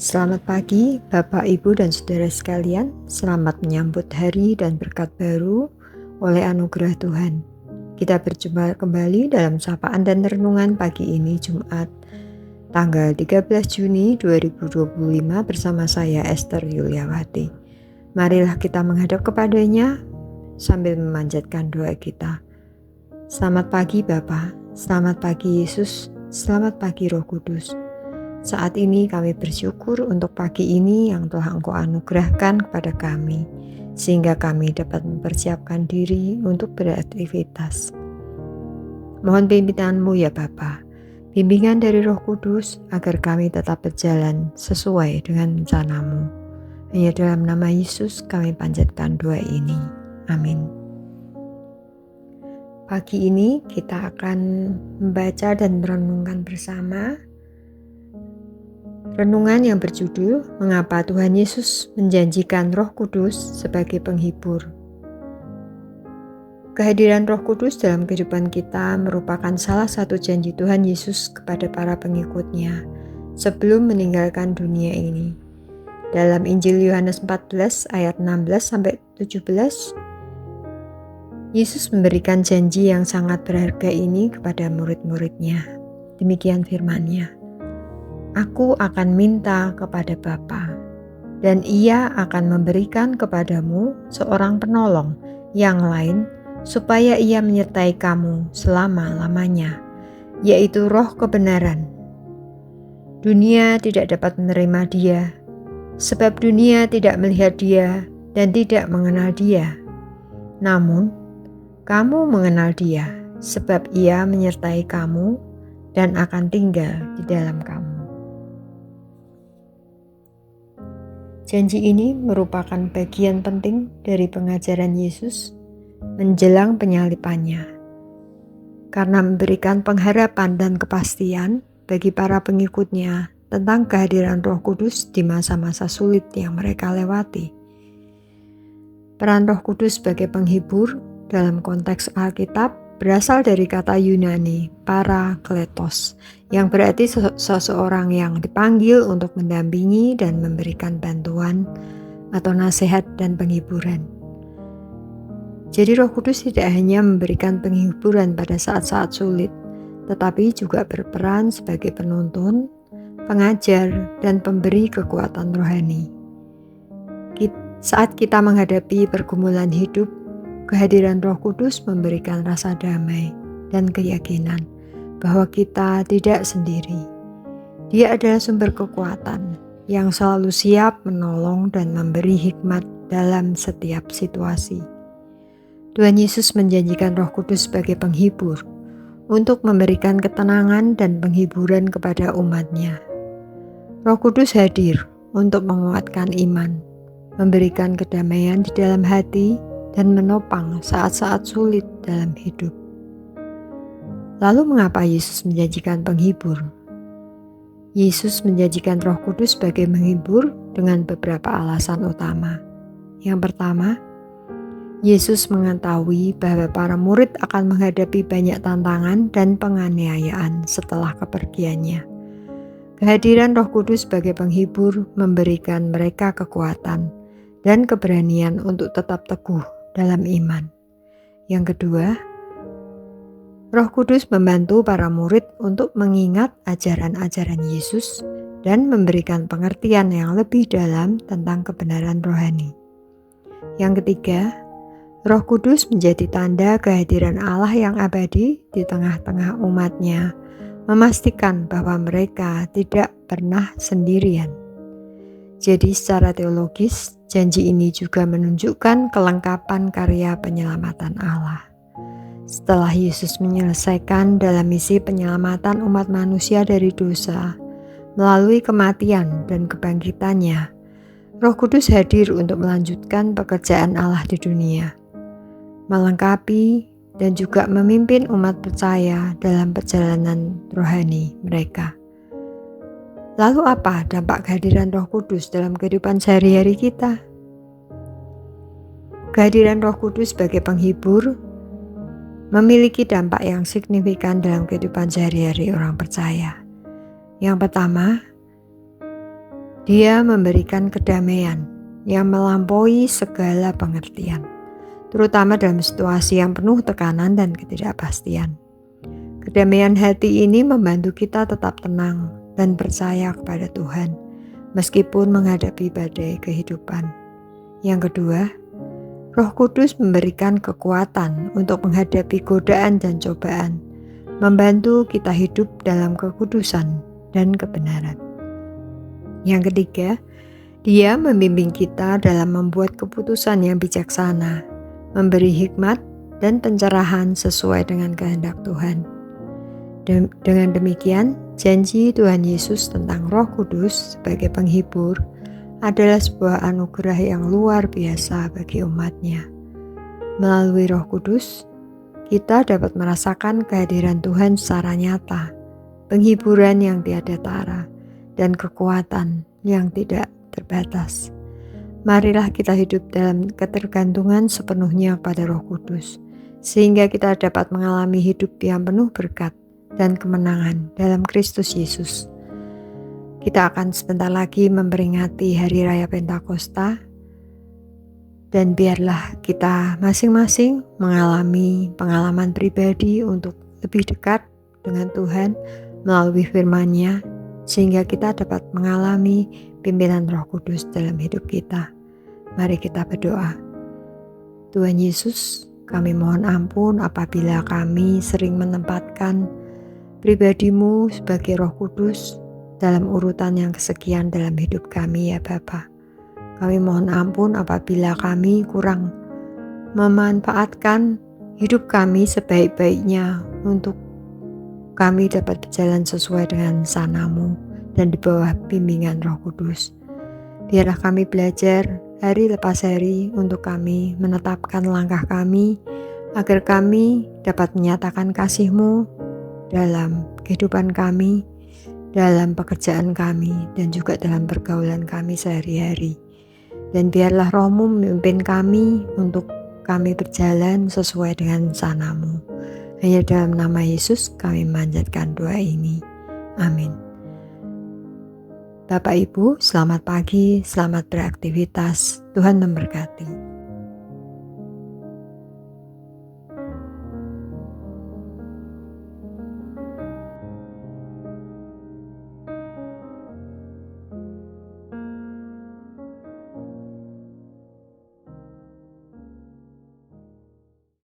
Selamat pagi, Bapak, Ibu, dan saudara sekalian. Selamat menyambut hari dan berkat baru oleh anugerah Tuhan. Kita berjumpa kembali dalam sapaan dan renungan pagi ini, Jumat, tanggal 13 Juni 2025 bersama saya, Esther Yuliawati. Marilah kita menghadap kepadanya sambil memanjatkan doa kita. Selamat pagi Bapa, selamat pagi Yesus, selamat pagi Roh Kudus. Saat ini kami bersyukur untuk pagi ini yang telah Engkau anugerahkan kepada kami, sehingga kami dapat mempersiapkan diri untuk beraktivitas. Mohon pimpinanmu ya Bapa, bimbingan dari Roh Kudus agar kami tetap berjalan sesuai dengan rencana-Mu. Hanya dalam nama Yesus kami panjatkan doa ini. Amin. Pagi ini kita akan membaca dan merenungkan bersama renungan yang berjudul Mengapa Tuhan Yesus Menjanjikan Roh Kudus sebagai Penghibur. Kehadiran Roh Kudus dalam kehidupan kita merupakan salah satu janji Tuhan Yesus kepada para pengikutnya sebelum meninggalkan dunia ini. Dalam Injil Yohanes 14 ayat 16-17, Yesus memberikan janji yang sangat berharga ini kepada murid-muridnya. Demikian firman-Nya. Aku akan minta kepada Bapa, dan Ia akan memberikan kepadamu seorang penolong yang lain, supaya Ia menyertai kamu selama-lamanya, yaitu Roh kebenaran. Dunia tidak dapat menerima Dia, sebab dunia tidak melihat Dia dan tidak mengenal Dia. Namun, kamu mengenal Dia, sebab Ia menyertai kamu dan akan tinggal di dalam kamu. Janji ini merupakan bagian penting dari pengajaran Yesus menjelang penyalibannya, karena memberikan pengharapan dan kepastian bagi para pengikutnya tentang kehadiran Roh Kudus di masa-masa sulit yang mereka lewati. Peran Roh Kudus sebagai penghibur dalam konteks Alkitab berasal dari kata Yunani parakletos, yang berarti seseorang yang dipanggil untuk mendampingi dan memberikan bantuan atau nasihat dan penghiburan. Jadi Roh Kudus tidak hanya memberikan penghiburan pada saat-saat sulit, tetapi juga berperan sebagai penuntun, pengajar, dan pemberi kekuatan rohani. Saat kita menghadapi pergumulan hidup, kehadiran Roh Kudus memberikan rasa damai dan keyakinan bahwa kita tidak sendiri. Dia adalah sumber kekuatan yang selalu siap menolong dan memberi hikmat dalam setiap situasi. Tuhan Yesus menjanjikan Roh Kudus sebagai penghibur untuk memberikan ketenangan dan penghiburan kepada umat-Nya. Roh Kudus hadir untuk menguatkan iman, memberikan kedamaian di dalam hati, dan menopang saat-saat sulit dalam hidup. Lalu mengapa Yesus menjanjikan penghibur? Yesus menjanjikan Roh Kudus sebagai penghibur dengan beberapa alasan utama. Yang pertama, Yesus mengetahui bahwa para murid akan menghadapi banyak tantangan dan penganiayaan setelah kepergiannya. Kehadiran Roh Kudus sebagai penghibur memberikan mereka kekuatan dan keberanian untuk tetap teguh dalam iman. Yang kedua, Roh Kudus membantu para murid untuk mengingat ajaran-ajaran Yesus dan memberikan pengertian yang lebih dalam tentang kebenaran rohani. Yang ketiga, Roh Kudus menjadi tanda kehadiran Allah yang abadi di tengah-tengah umat-Nya, memastikan bahwa mereka tidak pernah sendirian. Jadi secara teologis, janji ini juga menunjukkan kelengkapan karya penyelamatan Allah. Setelah Yesus menyelesaikan dalam misi penyelamatan umat manusia dari dosa, melalui kematian dan kebangkitannya, Roh Kudus hadir untuk melanjutkan pekerjaan Allah di dunia, melengkapi dan juga memimpin umat percaya dalam perjalanan rohani mereka. Lalu apa dampak kehadiran Roh Kudus dalam kehidupan sehari-hari kita? Kehadiran Roh Kudus sebagai penghibur memiliki dampak yang signifikan dalam kehidupan sehari-hari orang percaya. Yang pertama, Dia memberikan kedamaian yang melampaui segala pengertian, terutama dalam situasi yang penuh tekanan dan ketidakpastian. Kedamaian hati ini membantu kita tetap tenang dan percaya kepada Tuhan, meskipun menghadapi badai kehidupan. Yang kedua, Roh Kudus memberikan kekuatan untuk menghadapi godaan dan cobaan, membantu kita hidup dalam kekudusan dan kebenaran. Yang ketiga, Dia membimbing kita dalam membuat keputusan yang bijaksana, memberi hikmat dan pencerahan sesuai dengan kehendak Tuhan. Dengan demikian, janji Tuhan Yesus tentang Roh Kudus sebagai penghibur adalah sebuah anugerah yang luar biasa bagi umat-Nya. Melalui Roh Kudus, kita dapat merasakan kehadiran Tuhan secara nyata, penghiburan yang tiada tara, dan kekuatan yang tidak terbatas. Marilah kita hidup dalam ketergantungan sepenuhnya pada Roh Kudus, sehingga kita dapat mengalami hidup yang penuh berkat dan kemenangan dalam Kristus Yesus. Kita akan sebentar lagi memperingati Hari Raya Pentakosta, dan biarlah kita masing-masing mengalami pengalaman pribadi untuk lebih dekat dengan Tuhan melalui firman-Nya, sehingga kita dapat mengalami pimpinan Roh Kudus dalam hidup kita. Mari kita berdoa. Tuhan Yesus, kami mohon ampun apabila kami sering menempatkan pribadi-Mu sebagai Roh Kudus dalam urutan yang kesekian dalam hidup kami, ya Bapa. Kami mohon ampun apabila kami kurang memanfaatkan hidup kami sebaik-baiknya untuk kami dapat berjalan sesuai dengan rencana-Mu dan di bawah bimbingan Roh Kudus. Biarlah kami belajar hari lepas hari untuk kami menetapkan langkah kami agar kami dapat menyatakan kasih-Mu dalam kehidupan kami, dalam pekerjaan kami, dan juga dalam pergaulan kami sehari-hari. Dan biarlah Roh-Mu memimpin kami untuk kami berjalan sesuai dengan rencana-Mu. Hanya dalam nama Yesus kami memanjatkan doa ini. Amin. Bapak Ibu, selamat pagi, selamat beraktivitas. Tuhan memberkati.